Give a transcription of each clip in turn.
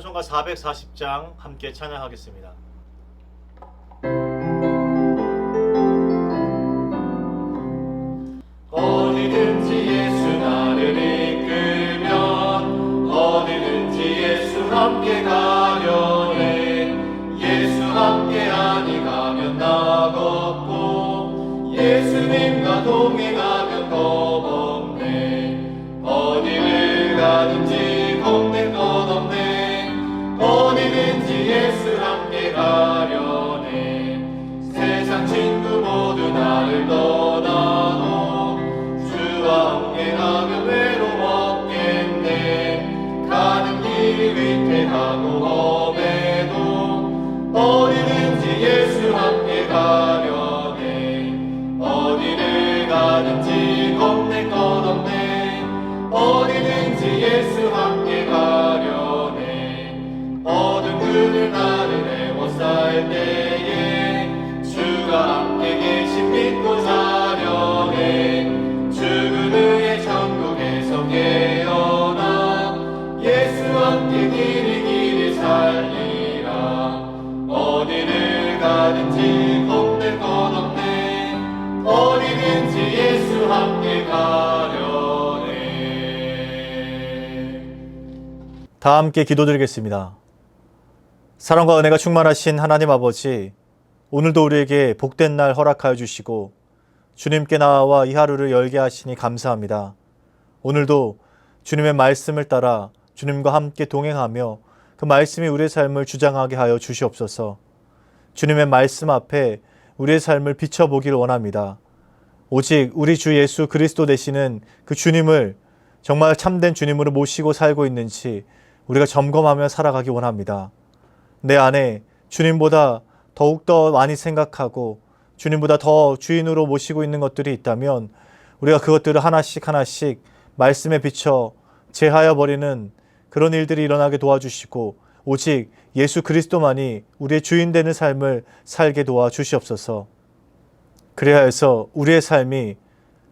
찬송가 440장 함께 찬양하겠습니다. 어디든지 예수 나를 이끌면 어디든지 예수 함께 가려네. 예수 함께 하니 가면 나걷고 예수님과 동행하면 겁없네. 어디를 가든지 겁낼 것 없네. 어디든지 예수 함께 가려네. 세상 친구 모두 나를 떠나도 주와 함께 가면 외로웠겠네. 가는 길이 위태하고 험해도 어디든지 예수 함께 가려네. 어디를 가든지 겁낼 것 없네. 어디든지 예수 함께 가려네. 어두운 그늘 나를 애워쌀 때에 주가 함께 계신 믿고 자려네. 죽은 후에 천국에서 깨어나 예수 함께 길이 살리라. 어디를 가든지 겁낼 것 없네. 어디든지 예수 함께 가려네. 다 함께 기도드리겠습니다. 사랑과 은혜가 충만하신 하나님 아버지, 오늘도 우리에게 복된 날 허락하여 주시고 주님께 나와 이 하루를 열게 하시니 감사합니다. 오늘도 주님의 말씀을 따라 주님과 함께 동행하며 그 말씀이 우리의 삶을 주장하게 하여 주시옵소서. 주님의 말씀 앞에 우리의 삶을 비춰보기를 원합니다. 오직 우리 주 예수 그리스도 되시는 그 주님을 정말 참된 주님으로 모시고 살고 있는지 우리가 점검하며 살아가기 원합니다. 내 안에 주님보다 더욱더 많이 생각하고 주님보다 더 주인으로 모시고 있는 것들이 있다면 우리가 그것들을 하나씩 말씀에 비춰 제하여 버리는 그런 일들이 일어나게 도와주시고 오직 예수 그리스도만이 우리의 주인 되는 삶을 살게 도와주시옵소서. 그래야 해서 우리의 삶이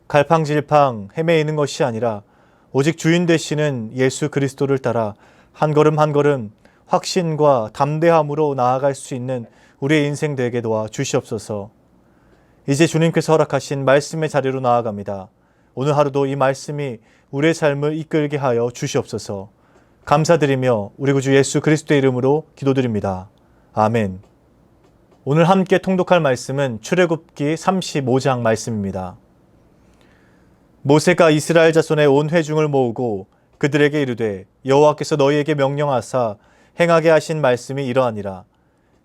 갈팡질팡 헤매이는 것이 아니라 오직 주인 되시는 예수 그리스도를 따라 한 걸음 한 걸음 확신과 담대함으로 나아갈 수 있는 우리의 인생 되게 도와주시옵소서. 이제 주님께서 허락하신 말씀의 자리로 나아갑니다. 오늘 하루도 이 말씀이 우리의 삶을 이끌게 하여 주시옵소서. 감사드리며 우리 구주 예수 그리스도의 이름으로 기도드립니다. 아멘. 오늘 함께 통독할 말씀은 출애굽기 35장 말씀입니다. 모세가 이스라엘 자손의 온 회중을 모으고 그들에게 이르되 여호와께서 너희에게 명령하사 행하게 하신 말씀이 이러하니라.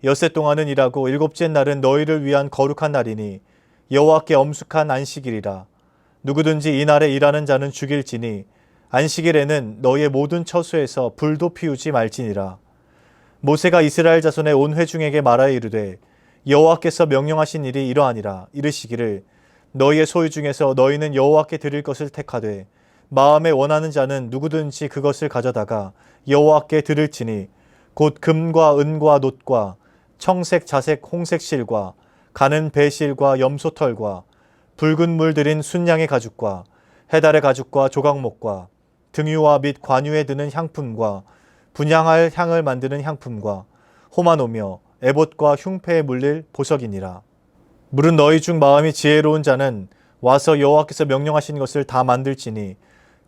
엿새 동안은 일하고 일곱째 날은 너희를 위한 거룩한 날이니 여호와께 엄숙한 안식일이라. 누구든지 이 날에 일하는 자는 죽일지니 안식일에는 너희의 모든 처소에서 불도 피우지 말지니라. 모세가 이스라엘 자손의 온 회중에게 말하여 이르되 여호와께서 명령하신 일이 이러하니라. 이르시기를 너희의 소유 중에서 너희는 여호와께 드릴 것을 택하되 마음에 원하는 자는 누구든지 그것을 가져다가 여호와께 드릴지니 곧 금과 은과 놋과 청색 자색 홍색 실과 가는 배실과 염소털과 붉은 물 들인 순양의 가죽과 해달의 가죽과 조각목과 등유와 및 관유에 드는 향품과 분향할 향을 만드는 향품과 호마노며 에봇과 흉패에 물릴 보석이니라. 물은 너희 중 마음이 지혜로운 자는 와서 여호와께서 명령하신 것을 다 만들지니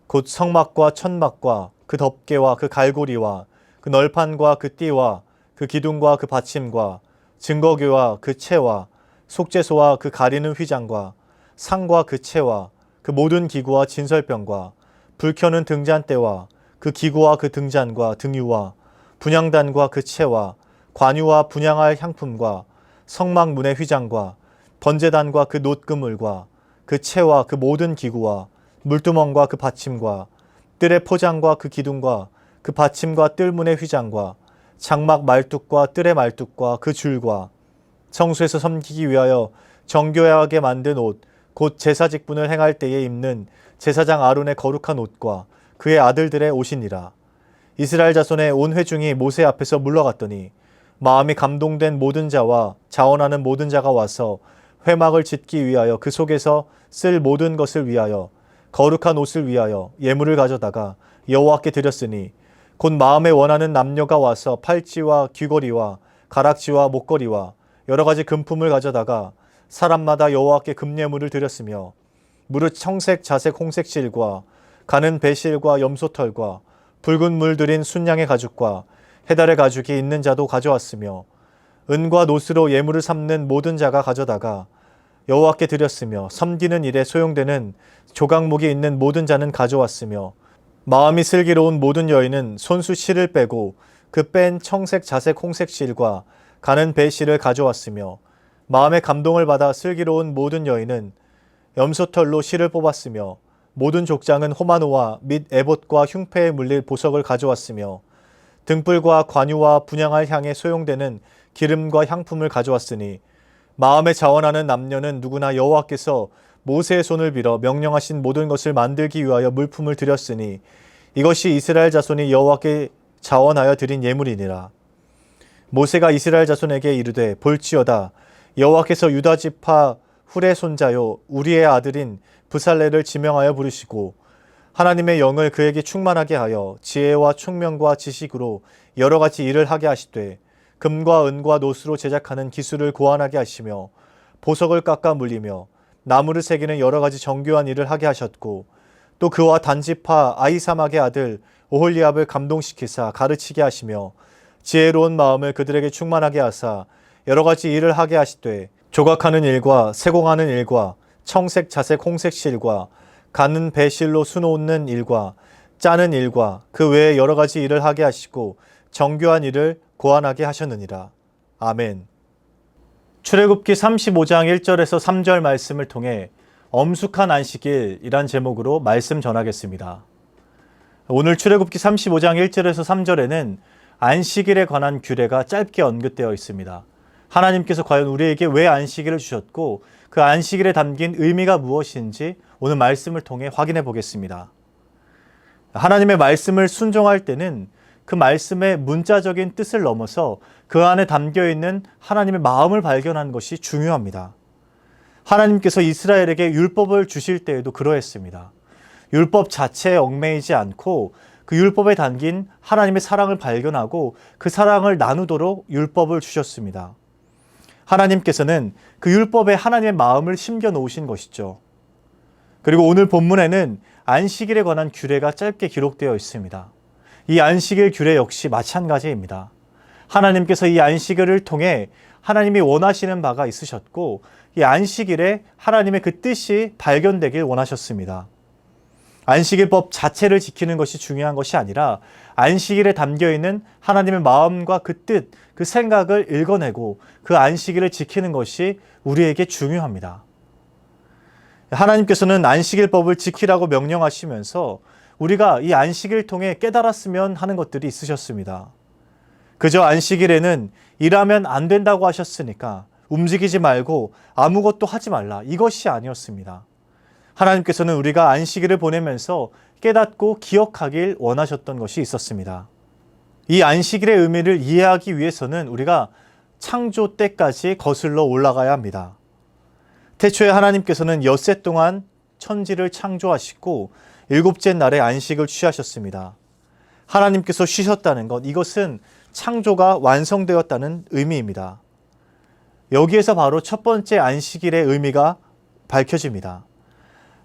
곧 성막과 천막과 그 덮개와 그 갈고리와 그 널판과 그 띠와 그 기둥과 그 받침과 증거교와 그 채와 속죄소와 그 가리는 휘장과 상과 그 채와 그 모든 기구와 진설병과 불 켜는 등잔대와 그 기구와 그 등잔과 등유와 분향단과 그 채와 관유와 분향할 향품과 성막 문의 휘장과 번제단과 그 놋그물과 그 채와 그 모든 기구와 물두멍과 그 받침과 뜰의 포장과 그 기둥과 그 받침과 뜰문의 휘장과 장막 말뚝과 뜰의 말뚝과 그 줄과 성소에서 섬기기 위하여 정교하게 만든 옷 곧 제사 직분을 행할 때에 입는 제사장 아론의 거룩한 옷과 그의 아들들의 옷이니라. 이스라엘 자손의 온 회중이 모세 앞에서 물러갔더니 마음이 감동된 모든 자와 자원하는 모든 자가 와서 회막을 짓기 위하여 그 속에서 쓸 모든 것을 위하여 거룩한 옷을 위하여 예물을 가져다가 여호와께 드렸으니 곧 마음에 원하는 남녀가 와서 팔찌와 귀걸이와 가락지와 목걸이와 여러 가지 금품을 가져다가 사람마다 여호와께 금예물을 드렸으며 무릇 청색, 자색, 홍색 실과 가는 배실과 염소털과 붉은 물 들인 순양의 가죽과 해달의 가죽이 있는 자도 가져왔으며 은과 노스로 예물을 삼는 모든 자가 가져다가 여호와께 드렸으며 섬기는 일에 소용되는 조각목이 있는 모든 자는 가져왔으며 마음이 슬기로운 모든 여인은 손수 실을 빼고 그 뺀 청색, 자색, 홍색 실과 가는 배실을 가져왔으며 마음의 감동을 받아 슬기로운 모든 여인은 염소털로 실을 뽑았으며 모든 족장은 호마노와 및 에봇과 흉패에 물릴 보석을 가져왔으며 등불과 관유와 분향할 향에 소용되는 기름과 향품을 가져왔으니 마음에 자원하는 남녀는 누구나 여호와께서 모세의 손을 빌어 명령하신 모든 것을 만들기 위하여 물품을 드렸으니 이것이 이스라엘 자손이 여호와께 자원하여 드린 예물이니라. 모세가 이스라엘 자손에게 이르되 볼지어다 여호와께서 유다 지파 훌의 손자요 우리의 아들인 브살레를 지명하여 부르시고 하나님의 영을 그에게 충만하게 하여 지혜와 총명과 지식으로 여러 가지 일을 하게 하시되 금과 은과 노스로 제작하는 기술을 고안하게 하시며 보석을 깎아 물리며 나무를 새기는 여러 가지 정교한 일을 하게 하셨고 또 그와 단지파 아히사막의 아들 오홀리압을 감동시키사 가르치게 하시며 지혜로운 마음을 그들에게 충만하게 하사 여러 가지 일을 하게 하시되 조각하는 일과 세공하는 일과 청색, 자색, 홍색 실과 가는 배실로 수놓는 일과 짜는 일과 그 외에 여러 가지 일을 하게 하시고 정교한 일을 고안하게 하셨느니라. 아멘. 출애굽기 35장 1절에서 3절 말씀을 통해 엄숙한 안식일이란 제목으로 말씀 전하겠습니다. 오늘 출애굽기 35장 1절에서 3절에는 안식일에 관한 규례가 짧게 언급되어 있습니다. 하나님께서 과연 우리에게 왜 안식일을 주셨고 그 안식일에 담긴 의미가 무엇인지 오늘 말씀을 통해 확인해 보겠습니다. 하나님의 말씀을 순종할 때는 그 말씀의 문자적인 뜻을 넘어서 그 안에 담겨 있는 하나님의 마음을 발견하는 것이 중요합니다. 하나님께서 이스라엘에게 율법을 주실 때에도 그러했습니다. 율법 자체에 얽매이지 않고 그 율법에 담긴 하나님의 사랑을 발견하고 그 사랑을 나누도록 율법을 주셨습니다. 하나님께서는 그 율법에 하나님의 마음을 심겨 놓으신 것이죠. 그리고 오늘 본문에는 안식일에 관한 규례가 짧게 기록되어 있습니다. 이 안식일 규례 역시 마찬가지입니다. 하나님께서 이 안식일을 통해 하나님이 원하시는 바가 있으셨고 이 안식일에 하나님의 그 뜻이 발견되길 원하셨습니다. 안식일법 자체를 지키는 것이 중요한 것이 아니라 안식일에 담겨있는 하나님의 마음과 그 뜻, 그 생각을 읽어내고 그 안식일을 지키는 것이 우리에게 중요합니다. 하나님께서는 안식일법을 지키라고 명령하시면서 우리가 이 안식일 통해 깨달았으면 하는 것들이 있으셨습니다. 그저 안식일에는 일하면 안 된다고 하셨으니까 움직이지 말고 아무것도 하지 말라, 이것이 아니었습니다. 하나님께서는 우리가 안식일을 보내면서 깨닫고 기억하길 원하셨던 것이 있었습니다. 이 안식일의 의미를 이해하기 위해서는 우리가 창조 때까지 거슬러 올라가야 합니다. 태초에 하나님께서는 엿새 동안 천지를 창조하시고 일곱째 날에 안식을 취하셨습니다. 하나님께서 쉬셨다는 것, 이것은 창조가 완성되었다는 의미입니다. 여기에서 바로 첫 번째 안식일의 의미가 밝혀집니다.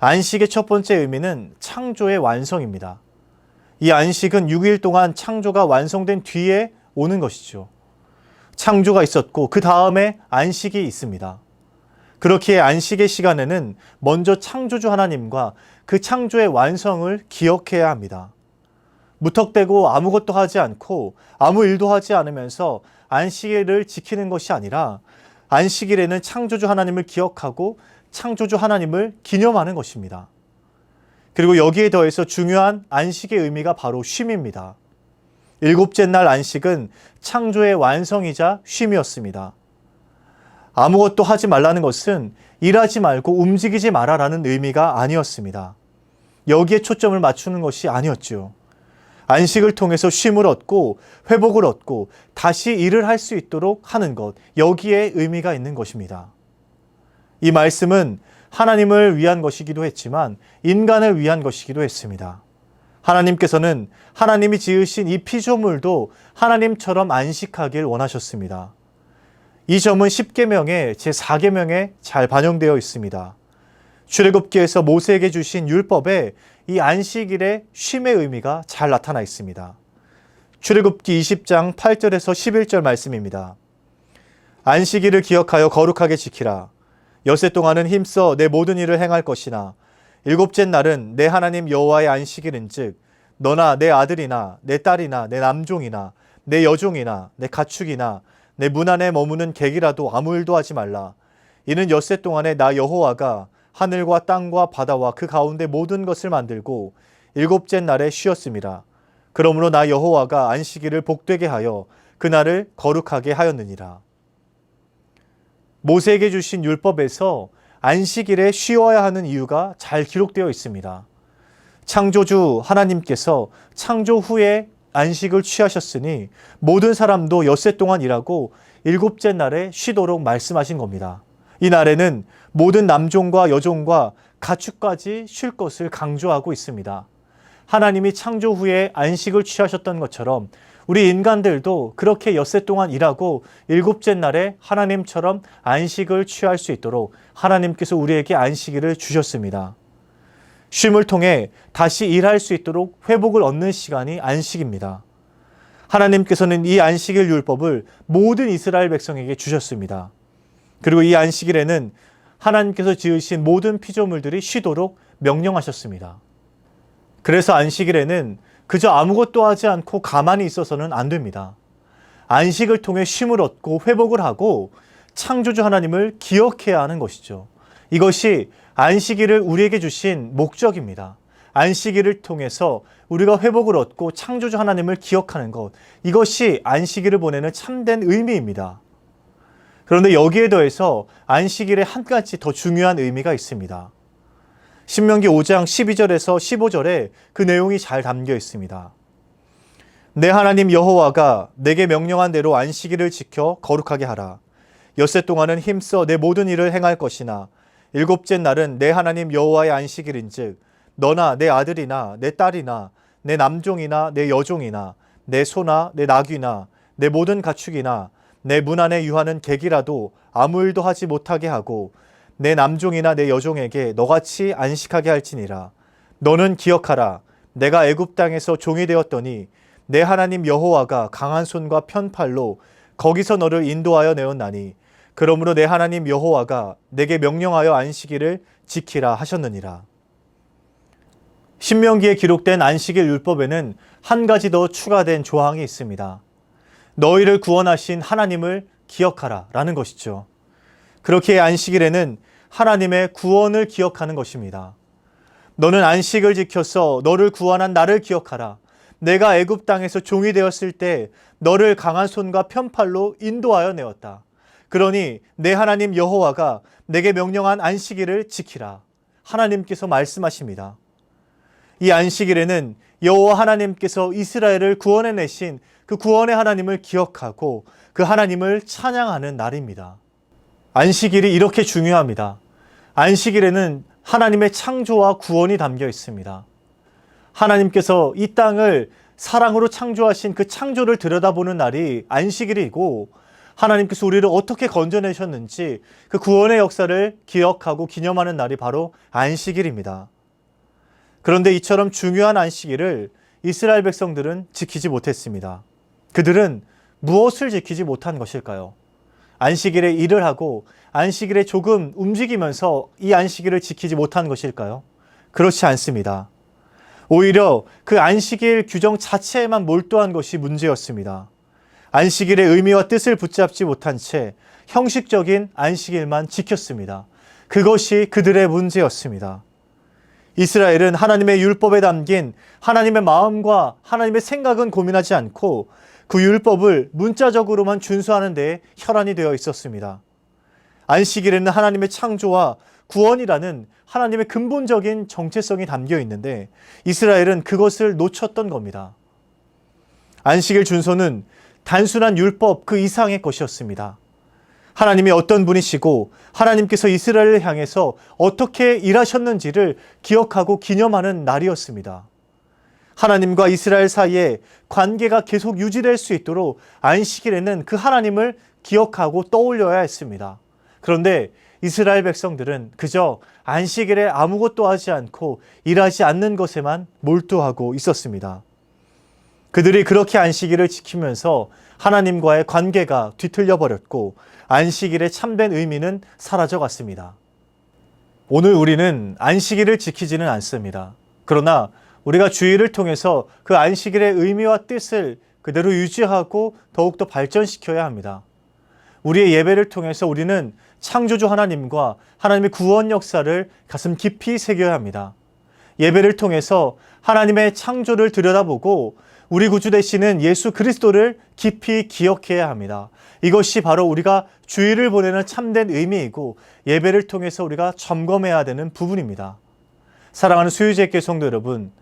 안식의 첫 번째 의미는 창조의 완성입니다. 이 안식은 6일 동안 창조가 완성된 뒤에 오는 것이죠. 창조가 있었고 그 다음에 안식이 있습니다. 그렇기에 안식의 시간에는 먼저 창조주 하나님과 그 창조의 완성을 기억해야 합니다. 무턱대고 아무것도 하지 않고 아무 일도 하지 않으면서 안식일을 지키는 것이 아니라 안식일에는 창조주 하나님을 기억하고 창조주 하나님을 기념하는 것입니다. 그리고 여기에 더해서 중요한 안식의 의미가 바로 쉼입니다. 일곱째 날 안식은 창조의 완성이자 쉼이었습니다. 아무것도 하지 말라는 것은 일하지 말고 움직이지 마라라는 의미가 아니었습니다. 여기에 초점을 맞추는 것이 아니었죠. 안식을 통해서 쉼을 얻고 회복을 얻고 다시 일을 할 수 있도록 하는 것, 여기에 의미가 있는 것입니다. 이 말씀은 하나님을 위한 것이기도 했지만 인간을 위한 것이기도 했습니다. 하나님께서는 하나님이 지으신 이 피조물도 하나님처럼 안식하길 원하셨습니다. 이 점은 10계명의 제4계명에 잘 반영되어 있습니다. 출애굽기에서 모세에게 주신 율법에 이 안식일의 쉼의 의미가 잘 나타나 있습니다. 출애굽기 20장 8절에서 11절 말씀입니다. 안식일을 기억하여 거룩하게 지키라. 엿새 동안은 힘써 내 모든 일을 행할 것이나 일곱째 날은 내 하나님 여호와의 안식일인즉 너나 내 아들이나 내 딸이나 내 남종이나 내 여종이나 내 가축이나 내 문 안에 머무는 객이라도 아무 일도 하지 말라. 이는 엿새 동안에 나 여호와가 하늘과 땅과 바다와 그 가운데 모든 것을 만들고 일곱째 날에 쉬었음이라. 그러므로 나 여호와가 안식일을 복되게 하여 그날을 거룩하게 하였느니라. 모세에게 주신 율법에서 안식일에 쉬어야 하는 이유가 잘 기록되어 있습니다. 창조주 하나님께서 창조 후에 안식을 취하셨으니 모든 사람도 엿새 동안 일하고 일곱째 날에 쉬도록 말씀하신 겁니다. 이 날에는 모든 남종과 여종과 가축까지 쉴 것을 강조하고 있습니다. 하나님이 창조 후에 안식을 취하셨던 것처럼 우리 인간들도 그렇게 엿새 동안 일하고 일곱째 날에 하나님처럼 안식을 취할 수 있도록 하나님께서 우리에게 안식일을 주셨습니다. 쉼을 통해 다시 일할 수 있도록 회복을 얻는 시간이 안식입니다. 하나님께서는 이 안식일 율법을 모든 이스라엘 백성에게 주셨습니다. 그리고 이 안식일에는 하나님께서 지으신 모든 피조물들이 쉬도록 명령하셨습니다. 그래서 안식일에는 그저 아무것도 하지 않고 가만히 있어서는 안 됩니다. 안식을 통해 쉼을 얻고 회복을 하고 창조주 하나님을 기억해야 하는 것이죠. 이것이 안식일을 우리에게 주신 목적입니다. 안식일을 통해서 우리가 회복을 얻고 창조주 하나님을 기억하는 것, 이것이 안식일을 보내는 참된 의미입니다. 그런데 여기에 더해서 안식일에 한 가지 더 중요한 의미가 있습니다. 신명기 5장 12절에서 15절에 그 내용이 잘 담겨 있습니다. 내 하나님 여호와가 내게 명령한 대로 안식일을 지켜 거룩하게 하라. 엿새 동안은 힘써 내 모든 일을 행할 것이나 일곱째 날은 내 하나님 여호와의 안식일인즉 너나 내 아들이나 내 딸이나 내 남종이나 내 여종이나 내 소나 내 나귀나 내 모든 가축이나 내 문 안에 유하는 객이라도 아무 일도 하지 못하게 하고 내 남종이나 내 여종에게 너같이 안식하게 할지니라. 너는 기억하라. 내가 애굽 땅에서 종이 되었더니 내 하나님 여호와가 강한 손과 편팔로 거기서 너를 인도하여 내었나니 그러므로 내 하나님 여호와가 내게 명령하여 안식일을 지키라 하셨느니라. 신명기에 기록된 안식일 율법에는 한 가지 더 추가된 조항이 있습니다. 너희를 구원하신 하나님을 기억하라 라는 것이죠. 그렇게 안식일에는 하나님의 구원을 기억하는 것입니다. 너는 안식을 지켜서 너를 구원한 나를 기억하라. 내가 애굽 땅에서 종이 되었을 때 너를 강한 손과 편팔로 인도하여 내었다. 그러니 내 하나님 여호와가 내게 명령한 안식일을 지키라. 하나님께서 말씀하십니다. 이 안식일에는 여호와 하나님께서 이스라엘을 구원해내신 그 구원의 하나님을 기억하고 그 하나님을 찬양하는 날입니다. 안식일이 이렇게 중요합니다. 안식일에는 하나님의 창조와 구원이 담겨 있습니다. 하나님께서 이 땅을 사랑으로 창조하신 그 창조를 들여다보는 날이 안식일이고 하나님께서 우리를 어떻게 건져내셨는지 그 구원의 역사를 기억하고 기념하는 날이 바로 안식일입니다. 그런데 이처럼 중요한 안식일을 이스라엘 백성들은 지키지 못했습니다. 그들은 무엇을 지키지 못한 것일까요? 안식일에 일을 하고 안식일에 조금 움직이면서 이 안식일을 지키지 못한 것일까요? 그렇지 않습니다. 오히려 그 안식일 규정 자체에만 몰두한 것이 문제였습니다. 안식일의 의미와 뜻을 붙잡지 못한 채 형식적인 안식일만 지켰습니다. 그것이 그들의 문제였습니다. 이스라엘은 하나님의 율법에 담긴 하나님의 마음과 하나님의 생각은 고민하지 않고 그 율법을 문자적으로만 준수하는 데에 혈안이 되어 있었습니다. 안식일에는 하나님의 창조와 구원이라는 하나님의 근본적인 정체성이 담겨 있는데 이스라엘은 그것을 놓쳤던 겁니다. 안식일 준수는 단순한 율법 그 이상의 것이었습니다. 하나님이 어떤 분이시고 하나님께서 이스라엘을 향해서 어떻게 일하셨는지를 기억하고 기념하는 날이었습니다. 하나님과 이스라엘 사이에 관계가 계속 유지될 수 있도록 안식일에는 그 하나님을 기억하고 떠올려야 했습니다. 그런데 이스라엘 백성들은 그저 안식일에 아무것도 하지 않고 일하지 않는 것에만 몰두하고 있었습니다. 그들이 그렇게 안식일을 지키면서 하나님과의 관계가 뒤틀려 버렸고 안식일의 참된 의미는 사라져 갔습니다. 오늘 우리는 안식일을 지키지는 않습니다. 그러나 우리가 주일을 통해서 그 안식일의 의미와 뜻을 그대로 유지하고 더욱더 발전시켜야 합니다. 우리의 예배를 통해서 우리는 창조주 하나님과 하나님의 구원 역사를 가슴 깊이 새겨야 합니다. 예배를 통해서 하나님의 창조를 들여다보고 우리 구주 되시는 예수 그리스도를 깊이 기억해야 합니다. 이것이 바로 우리가 주일을 보내는 참된 의미이고 예배를 통해서 우리가 점검해야 되는 부분입니다. 사랑하는 수유제교 성도 여러분,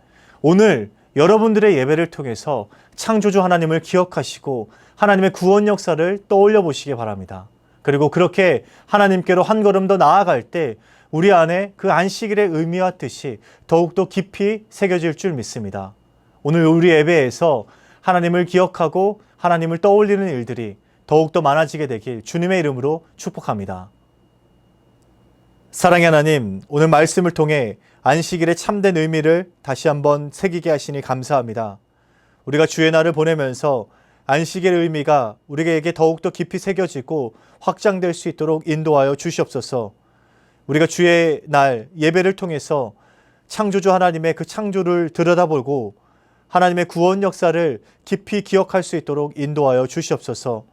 오늘 여러분들의 예배를 통해서 창조주 하나님을 기억하시고 하나님의 구원 역사를 떠올려 보시기 바랍니다. 그리고 그렇게 하나님께로 한 걸음 더 나아갈 때 우리 안에 그 안식일의 의미와 뜻이 더욱더 깊이 새겨질 줄 믿습니다. 오늘 우리 예배에서 하나님을 기억하고 하나님을 떠올리는 일들이 더욱더 많아지게 되길 주님의 이름으로 축복합니다. 사랑의 하나님, 오늘 말씀을 통해 안식일의 참된 의미를 다시 한번 새기게 하시니 감사합니다. 우리가 주의 날을 보내면서 안식일의 의미가 우리에게 더욱더 깊이 새겨지고 확장될 수 있도록 인도하여 주시옵소서. 우리가 주의 날 예배를 통해서 창조주 하나님의 그 창조를 들여다보고 하나님의 구원 역사를 깊이 기억할 수 있도록 인도하여 주시옵소서.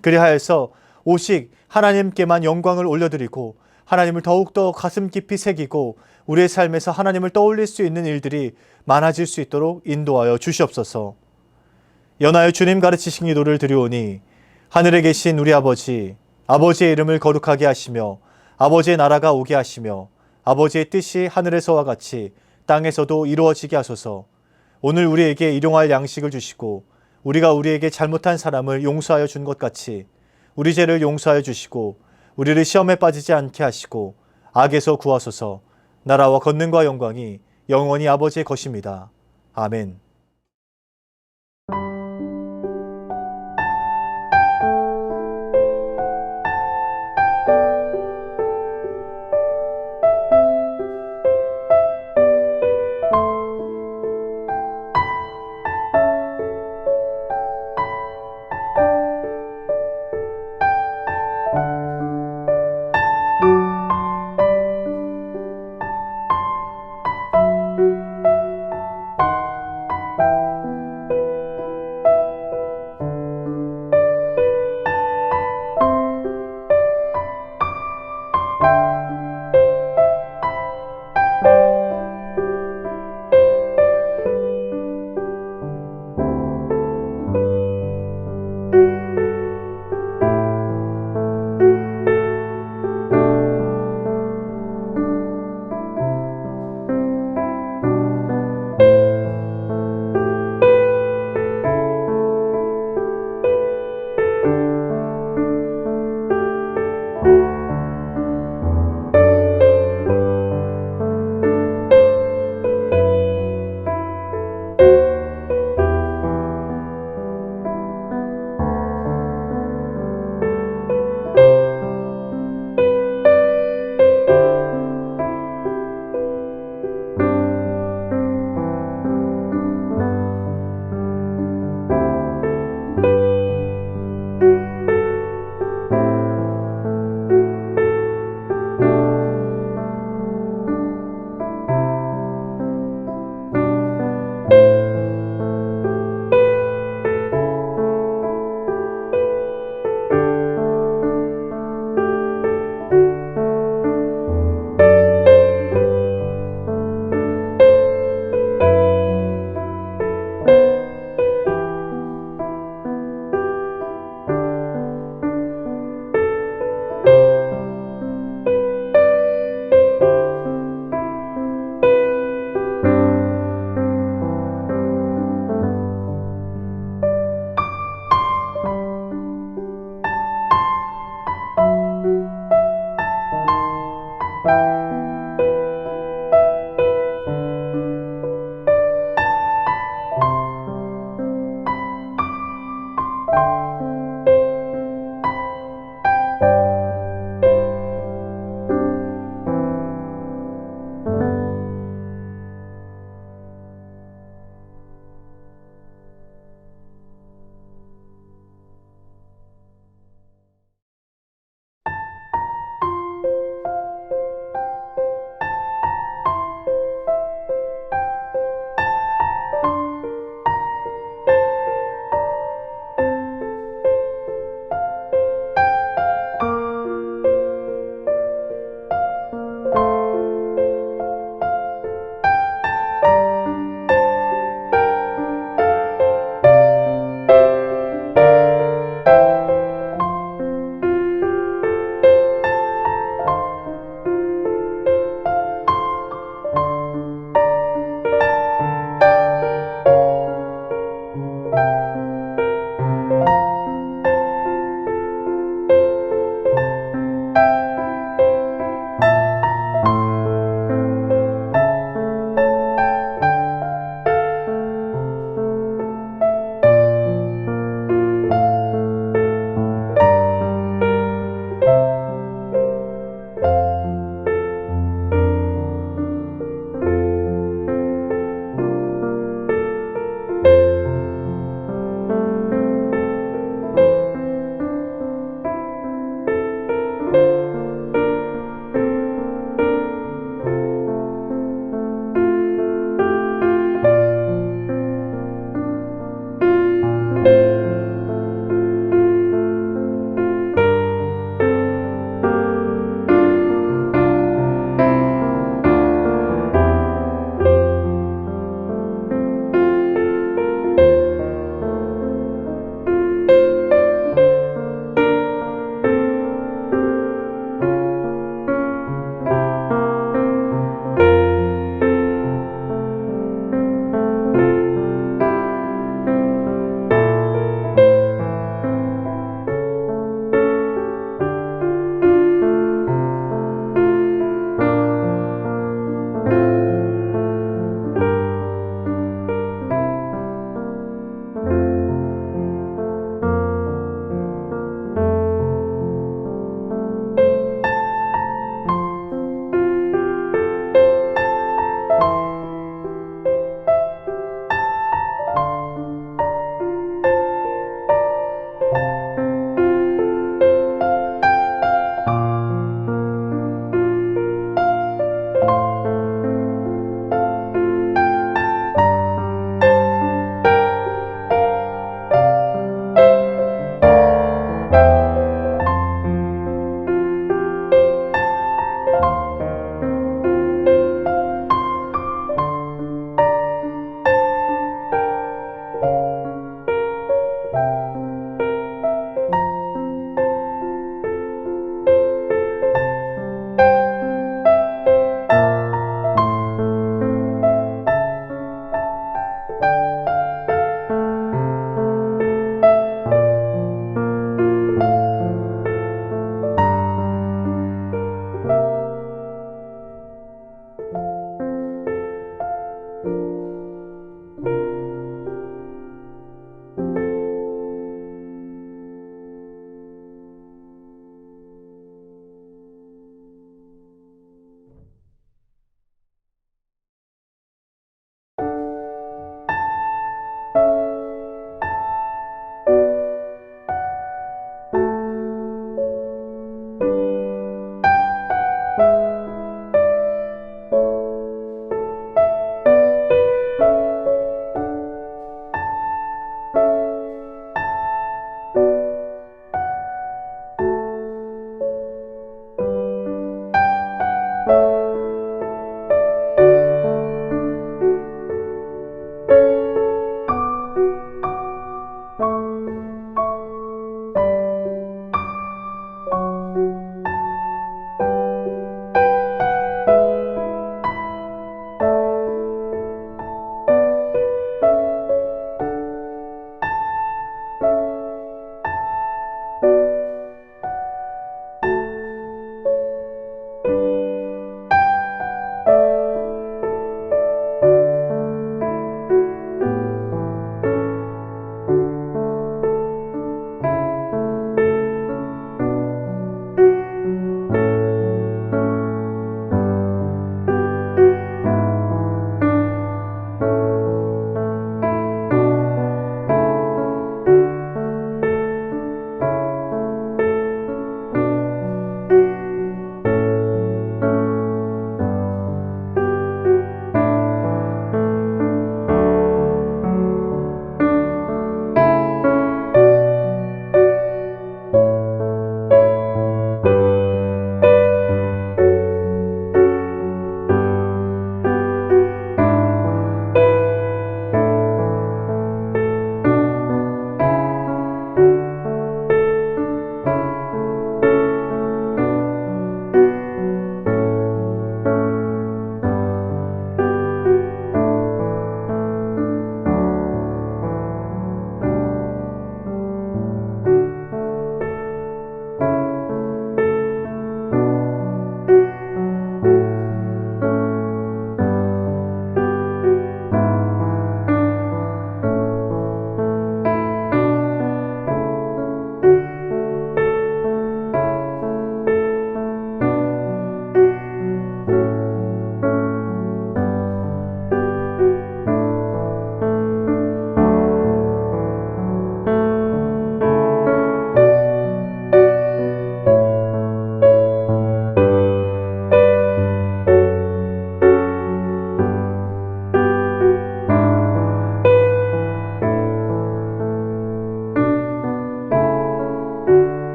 그리하여서 오직 하나님께만 영광을 올려드리고 하나님을 더욱더 가슴 깊이 새기고 우리의 삶에서 하나님을 떠올릴 수 있는 일들이 많아질 수 있도록 인도하여 주시옵소서. 연하여 주님 가르치신 기도를 드리오니 하늘에 계신 우리 아버지, 아버지의 이름을 거룩하게 하시며 아버지의 나라가 오게 하시며 아버지의 뜻이 하늘에서와 같이 땅에서도 이루어지게 하소서. 오늘 우리에게 일용할 양식을 주시고 우리가 우리에게 잘못한 사람을 용서하여 준 것 같이 우리 죄를 용서하여 주시고 우리를 시험에 빠지지 않게 하시고 악에서 구하소서. 나라와 권능과 영광이 영원히 아버지의 것입니다. 아멘.